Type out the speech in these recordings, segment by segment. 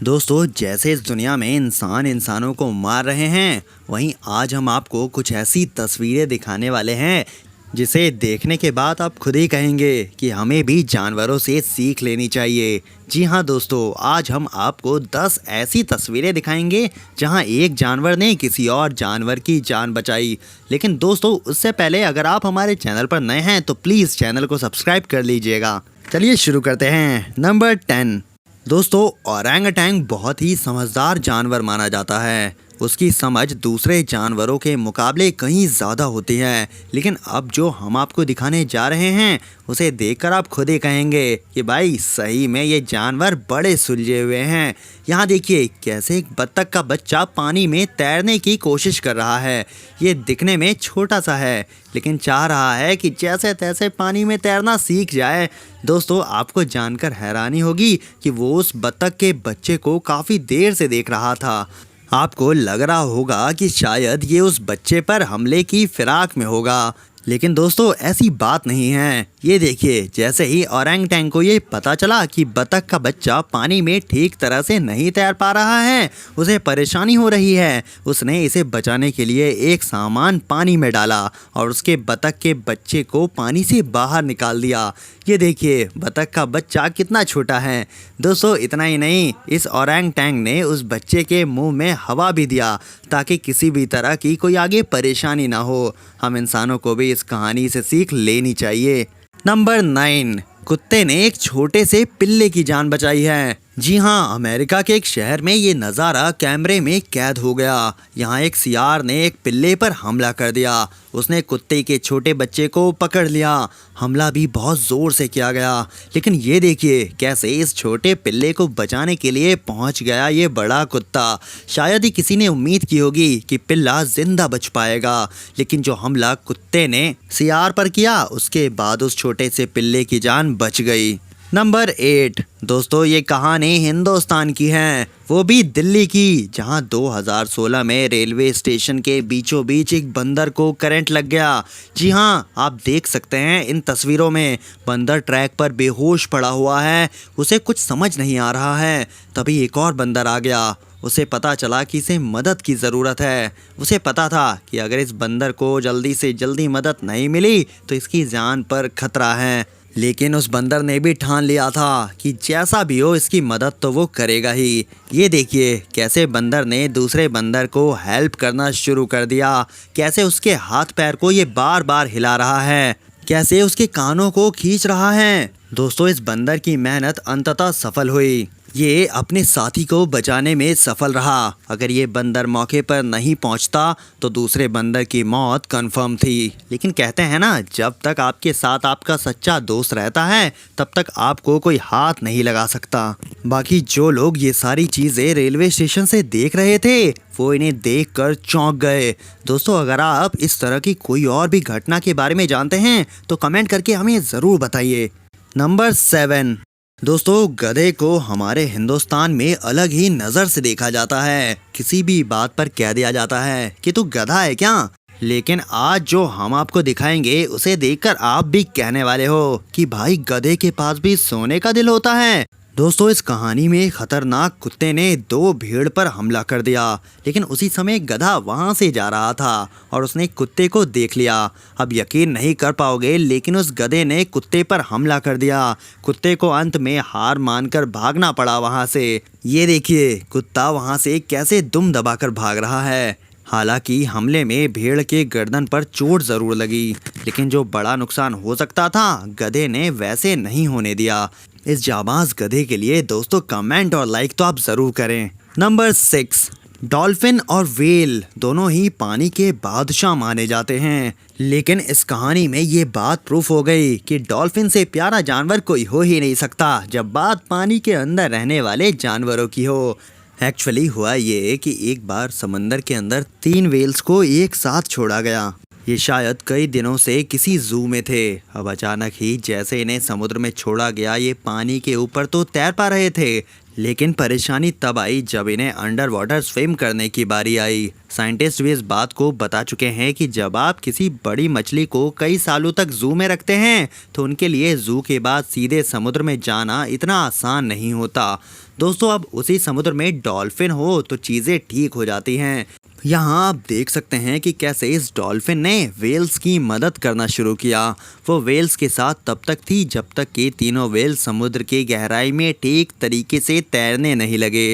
दोस्तों, जैसे इस दुनिया में इंसान इंसानों को मार रहे हैं, वहीं आज हम आपको कुछ ऐसी तस्वीरें दिखाने वाले हैं जिसे देखने के बाद आप खुद ही कहेंगे कि हमें भी जानवरों से सीख लेनी चाहिए। जी हाँ दोस्तों, आज हम आपको 10 ऐसी तस्वीरें दिखाएंगे जहां एक जानवर ने किसी और जानवर की जान बचाई। लेकिन दोस्तों, उससे पहले अगर आप हमारे चैनल पर नए हैं तो प्लीज़ चैनल को सब्सक्राइब कर लीजिएगा। चलिए शुरू करते हैं। नंबर 10। दोस्तों, ओरंगुटान बहुत ही समझदार जानवर माना जाता है। उसकी समझ दूसरे जानवरों के मुकाबले कहीं ज़्यादा होती है। लेकिन अब जो हम आपको दिखाने जा रहे हैं उसे देखकर आप खुद ही कहेंगे कि भाई सही में ये जानवर बड़े सुलझे हुए हैं। यहाँ देखिए कैसे एक बत्तख का बच्चा पानी में तैरने की कोशिश कर रहा है। ये दिखने में छोटा सा है लेकिन चाह रहा है कि जैसे तैसे पानी में तैरना सीख जाए। दोस्तों, आपको जानकर हैरानी होगी कि वो उस बत्तख के बच्चे को काफ़ी देर से देख रहा था। आपको लग रहा होगा कि शायद ये उस बच्चे पर हमले की फिराक में होगा, लेकिन दोस्तों ऐसी बात नहीं है। ये देखिए, जैसे ही ओरंगुटान को ये पता चला कि बतख का बच्चा पानी में ठीक तरह से नहीं तैर पा रहा है, उसे परेशानी हो रही है, उसने इसे बचाने के लिए एक सामान पानी में डाला और उसके बतख के बच्चे को पानी से बाहर निकाल दिया। ये देखिए बतख का बच्चा कितना छोटा है। दोस्तों इतना ही नहीं, इस ओरंगुटान ने उस बच्चे के मुंह में हवा भी दिया ताकि किसी भी तरह की कोई आगे परेशानी ना हो। हम इंसानों को भी इस कहानी से सीख लेनी चाहिए। नंबर 9। कुत्ते ने एक छोटे से पिल्ले की जान बचाई है। जी हाँ, अमेरिका के एक शहर में ये नज़ारा कैमरे में कैद हो गया। यहाँ एक सियार ने एक पिल्ले पर हमला कर दिया। उसने कुत्ते के छोटे बच्चे को पकड़ लिया। हमला भी बहुत ज़ोर से किया गया, लेकिन ये देखिए कैसे इस छोटे पिल्ले को बचाने के लिए पहुँच गया ये बड़ा कुत्ता। शायद ही किसी ने उम्मीद की होगी कि पिल्ला जिंदा बच पाएगा, लेकिन जो हमला कुत्ते ने सियार पर किया उसके बाद उस छोटे से पिल्ले की जान बच गई। नंबर 8। दोस्तों, ये कहानी हिंदुस्तान की है, वो भी दिल्ली की, जहां 2016 में रेलवे स्टेशन के बीचों बीच एक बंदर को करंट लग गया। जी हाँ, आप देख सकते हैं इन तस्वीरों में बंदर ट्रैक पर बेहोश पड़ा हुआ है, उसे कुछ समझ नहीं आ रहा है। तभी एक और बंदर आ गया। उसे पता चला कि इसे मदद की ज़रूरत है। उसे पता था कि अगर इस बंदर को जल्दी से जल्दी मदद नहीं मिली तो इसकी जान पर खतरा है। लेकिन उस बंदर ने भी ठान लिया था कि जैसा भी हो इसकी मदद तो वो करेगा ही। ये देखिए कैसे बंदर ने दूसरे बंदर को हेल्प करना शुरू कर दिया, कैसे उसके हाथ पैर को ये बार बार हिला रहा है, कैसे उसके कानों को खींच रहा है। दोस्तों, इस बंदर की मेहनत अंततः सफल हुई। ये अपने साथी को बचाने में सफल रहा। अगर ये बंदर मौके पर नहीं पहुंचता तो दूसरे बंदर की मौत कंफर्म थी। लेकिन कहते हैं ना, जब तक आपके साथ आपका सच्चा दोस्त रहता है तब तक आपको कोई हाथ नहीं लगा सकता। बाकी जो लोग ये सारी चीज़ें रेलवे स्टेशन से देख रहे थे वो इन्हें देखकर चौंक गए। दोस्तों, अगर आप इस तरह की कोई और भी घटना के बारे में जानते हैं तो कमेंट करके हमें ज़रूर बताइए। नंबर 7। दोस्तों, गधे को हमारे हिंदुस्तान में अलग ही नज़र से देखा जाता है। किसी भी बात पर कह दिया जाता है कि तू गधा है क्या। लेकिन आज जो हम आपको दिखाएंगे उसे देखकर आप भी कहने वाले हो कि भाई गधे के पास भी सोने का दिल होता है। दोस्तों, इस कहानी में खतरनाक कुत्ते ने 2 भीड़ पर हमला कर दिया, लेकिन उसी समय गधा वहां से जा रहा था और उसने कुत्ते को देख लिया। अब यकीन नहीं कर पाओगे, लेकिन उस गधे ने कुत्ते पर हमला कर दिया। कुत्ते को अंत में हार मानकर भागना पड़ा वहां से। ये देखिए कुत्ता वहां से कैसे दुम दबाकर भाग रहा है। हालांकि हमले में भेड़ के गर्दन पर चोट जरूर लगी, लेकिन जो बड़ा नुकसान हो सकता था गधे ने वैसे नहीं होने दिया। इस जाबाज गधे के लिए दोस्तों कमेंट और लाइक तो आप जरूर करें। नंबर 6। डॉल्फिन और व्हेल दोनों ही पानी के बादशाह माने जाते हैं, लेकिन इस कहानी में ये बात प्रूफ हो गई कि डॉल्फिन से प्यारा जानवर कोई हो ही नहीं सकता जब बात पानी के अंदर रहने वाले जानवरों की हो। एक्चुअली हुआ ये कि एक बार समंदर के अंदर 3 व्हेल्स को एक साथ छोड़ा गया। ये शायद कई दिनों से किसी जू में थे। अब अचानक ही जैसे इन्हें समुद्र में छोड़ा गया, ये पानी के ऊपर तो तैर पा रहे थे, लेकिन परेशानी तब आई जब इन्हें अंडर वाटर स्विम करने की बारी आई। साइंटिस्ट भी इस बात को बता चुके हैं कि जब आप किसी बड़ी मछली को कई सालों तक जू में रखते हैं तो उनके लिए जू के बाद सीधे समुद्र में जाना इतना आसान नहीं होता। दोस्तों अब उसी समुद्र में डॉल्फिन हो तो चीजें ठीक हो जाती हैं। यहाँ आप देख सकते हैं कि कैसे इस डॉल्फिन ने वेल्स की मदद करना शुरू किया। वो वेल्स के साथ तब तक थी जब तक कि तीनों वेल समुद्र की गहराई में ठीक तरीके से तैरने नहीं लगे।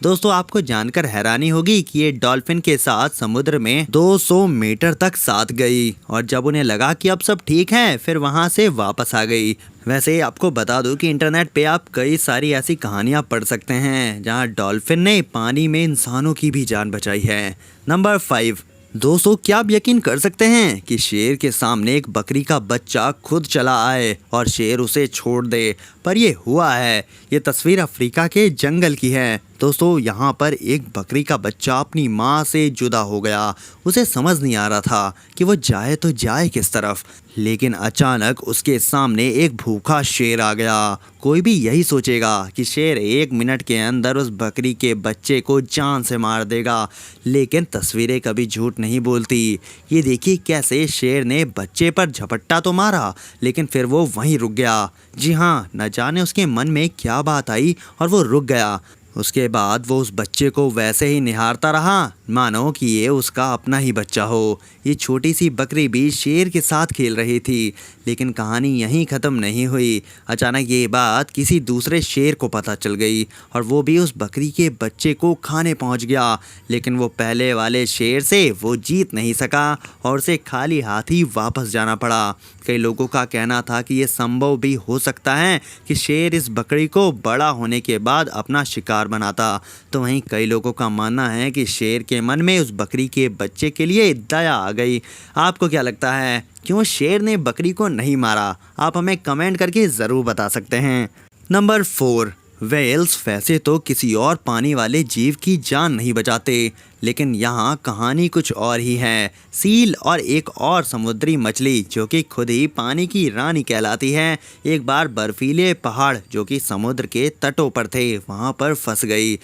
दोस्तों आपको जानकर हैरानी होगी कि ये डॉल्फिन के साथ समुद्र में 200 मीटर तक साथ गई और जब उन्हें लगा कि अब सब ठीक है फिर वहाँ से वापस आ गई। वैसे आपको बता दूं कि इंटरनेट पे आप कई सारी ऐसी कहानियां पढ़ सकते हैं जहां डॉल्फिन ने पानी में इंसानों की भी जान बचाई है। नंबर 5। दोस्तों क्या आप यकीन कर सकते हैं कि शेर के सामने एक बकरी का बच्चा खुद चला आए और शेर उसे छोड़ दे, पर ये हुआ है। ये तस्वीर अफ्रीका के जंगल की है। दोस्तों यहाँ पर एक बकरी का बच्चा अपनी माँ से जुदा हो गया। उसे समझ नहीं आ रहा था कि वो जाए तो जाए किस तरफ, लेकिन अचानक उसके सामने एक भूखा शेर आ गया। कोई भी यही सोचेगा कि शेर 1 मिनट के अंदर उस बकरी के बच्चे को जान से मार देगा, लेकिन तस्वीरें कभी झूठ नहीं बोलती। ये देखिए कैसे शेर ने बच्चे पर झपट्टा तो मारा लेकिन फिर वो वहीं रुक गया। जी हाँ, न जाने उसके मन में क्या बात आई और वो रुक गया। उसके बाद वो उस बच्चे को वैसे ही निहारता रहा मानो कि ये उसका अपना ही बच्चा हो। ये छोटी सी बकरी भी शेर के साथ खेल रही थी, लेकिन कहानी यहीं ख़त्म नहीं हुई। अचानक ये बात किसी दूसरे शेर को पता चल गई और वो भी उस बकरी के बच्चे को खाने पहुंच गया, लेकिन वो पहले वाले शेर से वो जीत नहीं सका और उसे खाली हाथ ही वापस जाना पड़ा। कई लोगों का कहना था कि ये संभव भी हो सकता है कि शेर इस बकरी को बड़ा होने के बाद अपना शिकार बनाता, तो वहीं कई लोगों का मानना है कि शेर के मन में उस बकरी के बच्चे के लिए दया आ गई। आपको क्या लगता है, क्यों शेर ने बकरी को नहीं मारा? आप हमें कमेंट करके ज़रूर बता सकते हैं। नंबर 4। व्हेल्स वैसे तो किसी और पानी वाले जीव की जान नहीं बचाते, लेकिन यहाँ कहानी कुछ और ही है। सील और एक और समुद्री मछली जो कि खुद ही पानी की रानी कहलाती है, एक बार बर्फीले पहाड़ जो कि समुद्र के तटों पर थे वहाँ पर फंस गई।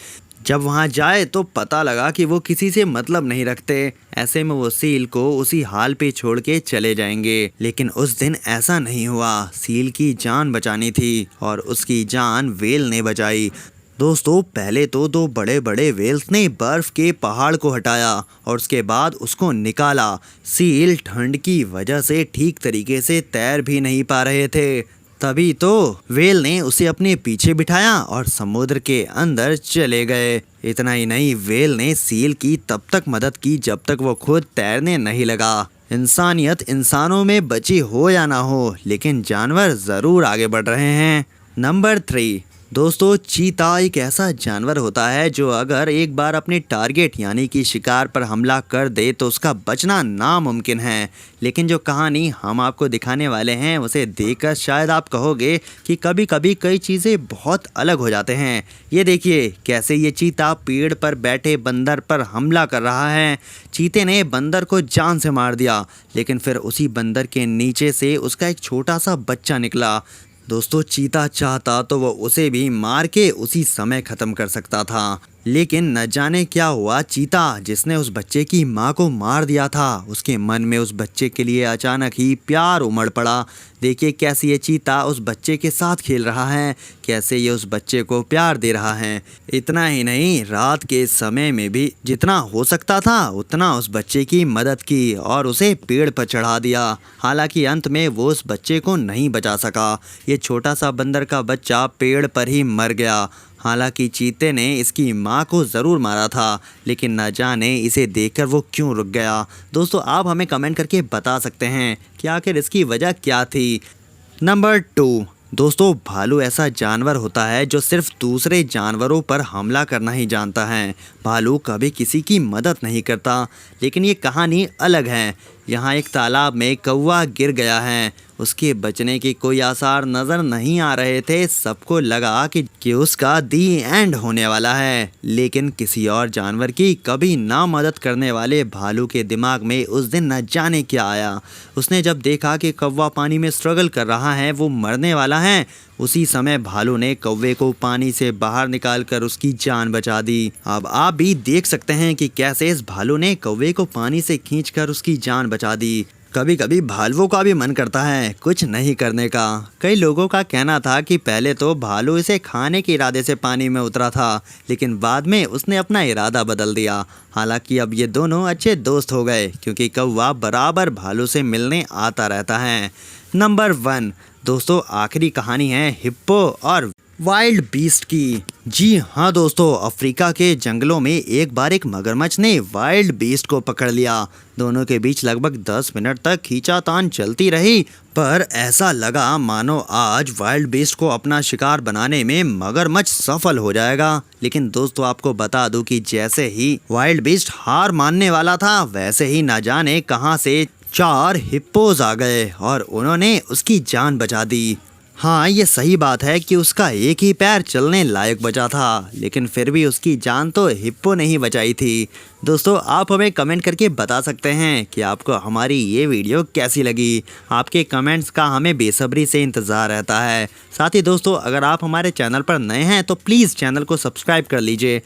जब वहाँ जाए तो पता लगा कि वो किसी से मतलब नहीं रखते। ऐसे में वो सील को उसी हाल पे छोड़ के चले जाएंगे, लेकिन उस दिन ऐसा नहीं हुआ। सील की जान बचानी थी और उसकी जान व्हेल ने बचाई। दोस्तों पहले तो 2 बड़े बड़े व्हेल्स ने बर्फ के पहाड़ को हटाया और उसके बाद उसको निकाला। सील ठंड की वजह से ठीक तरीके से तैर भी नहीं पा रहे थे, तभी तो व्हेल ने उसे अपने पीछे बिठाया और समुद्र के अंदर चले गए। इतना ही नहीं, व्हेल ने सील की तब तक मदद की जब तक वो खुद तैरने नहीं लगा। इंसानियत इंसानों में बची हो या ना हो, लेकिन जानवर ज़रूर आगे बढ़ रहे हैं। नंबर 3। दोस्तों चीता एक ऐसा जानवर होता है जो अगर एक बार अपने टारगेट यानी कि शिकार पर हमला कर दे तो उसका बचना नामुमकिन है। लेकिन जो कहानी हम आपको दिखाने वाले हैं उसे देखकर शायद आप कहोगे कि कभी कभी कई चीज़ें बहुत अलग हो जाते हैं। ये देखिए कैसे ये चीता पेड़ पर बैठे बंदर पर हमला कर रहा है। चीते ने बंदर को जान से मार दिया, लेकिन फिर उसी बंदर के नीचे से उसका एक छोटा सा बच्चा निकला। दोस्तों चीता चाहता तो वो उसे भी मार के उसी समय ख़त्म कर सकता था, लेकिन न जाने क्या हुआ, चीता जिसने उस बच्चे की माँ को मार दिया था उसके मन में उस बच्चे के लिए अचानक ही प्यार उमड़ पड़ा। देखिए कैसे ये चीता उस बच्चे के साथ खेल रहा है, कैसे ये उस बच्चे को प्यार दे रहा है। इतना ही नहीं, रात के समय में भी जितना हो सकता था उतना उस बच्चे की मदद की और उसे पेड़ पर चढ़ा दिया। हालांकि अंत में वो उस बच्चे को नहीं बचा सका। ये छोटा सा बंदर का बच्चा पेड़ पर ही मर गया। हालांकि चीते ने इसकी माँ को ज़रूर मारा था, लेकिन न जाने इसे देखकर वो क्यों रुक गया। दोस्तों आप हमें कमेंट करके बता सकते हैं कि आखिर इसकी वजह क्या थी। नंबर 2। दोस्तों भालू ऐसा जानवर होता है जो सिर्फ दूसरे जानवरों पर हमला करना ही जानता है। भालू कभी किसी की मदद नहीं करता, लेकिन ये कहानी अलग है। यहाँ एक तालाब में कौवा गिर गया है, उसके बचने के कोई आसार नज़र नहीं आ रहे थे। सबको लगा कि उसका दी एंड होने वाला है, लेकिन किसी और जानवर की कभी ना मदद करने वाले भालू के दिमाग में उस दिन न जाने क्या आया। उसने जब देखा कि कौवा पानी में स्ट्रगल कर रहा है, वो मरने वाला है, उसी समय भालू ने कौवे को पानी से बाहर निकालकर उसकी जान बचा दी। अब आप भी देख सकते हैं कि कैसे इस भालू ने कौवे को पानी से खींचकर उसकी जान बचा दी। कभी कभी भालुओं का भी मन करता है कुछ नहीं करने का। कई लोगों का कहना था कि पहले तो भालू इसे खाने के इरादे से पानी में उतरा था, लेकिन बाद में उसने अपना इरादा बदल दिया। हालांकि अब ये दोनों अच्छे दोस्त हो गए क्योंकि कौवा बराबर भालू से मिलने आता रहता है। नंबर 1 दोस्तों, आखिरी कहानी है हिप्पो और वाइल्ड बीस्ट की। जी हाँ दोस्तों, अफ्रीका के जंगलों में एक बार एक मगरमच्छ ने वाइल्ड बीस्ट को पकड़ लिया। दोनों के बीच लगभग 10 मिनट तक खींचातान चलती रही, पर ऐसा लगा मानो आज वाइल्ड बीस्ट को अपना शिकार बनाने में मगरमच्छ सफल हो जाएगा। लेकिन दोस्तों आपको बता दूं कि जैसे ही वाइल्ड बीस्ट हार मानने वाला था, वैसे ही ना जाने कहां से 4 हिप्पोज आ गए और उन्होंने उसकी जान बचा दी। हाँ, ये सही बात है कि उसका एक ही पैर चलने लायक बचा था, लेकिन फिर भी उसकी जान तो हिप्पो ने ही बचाई थी। दोस्तों आप हमें कमेंट करके बता सकते हैं कि आपको हमारी ये वीडियो कैसी लगी। आपके कमेंट्स का हमें बेसब्री से इंतज़ार रहता है। साथ ही दोस्तों अगर आप हमारे चैनल पर नए हैं तो प्लीज़ चैनल को सब्सक्राइब कर लीजिए।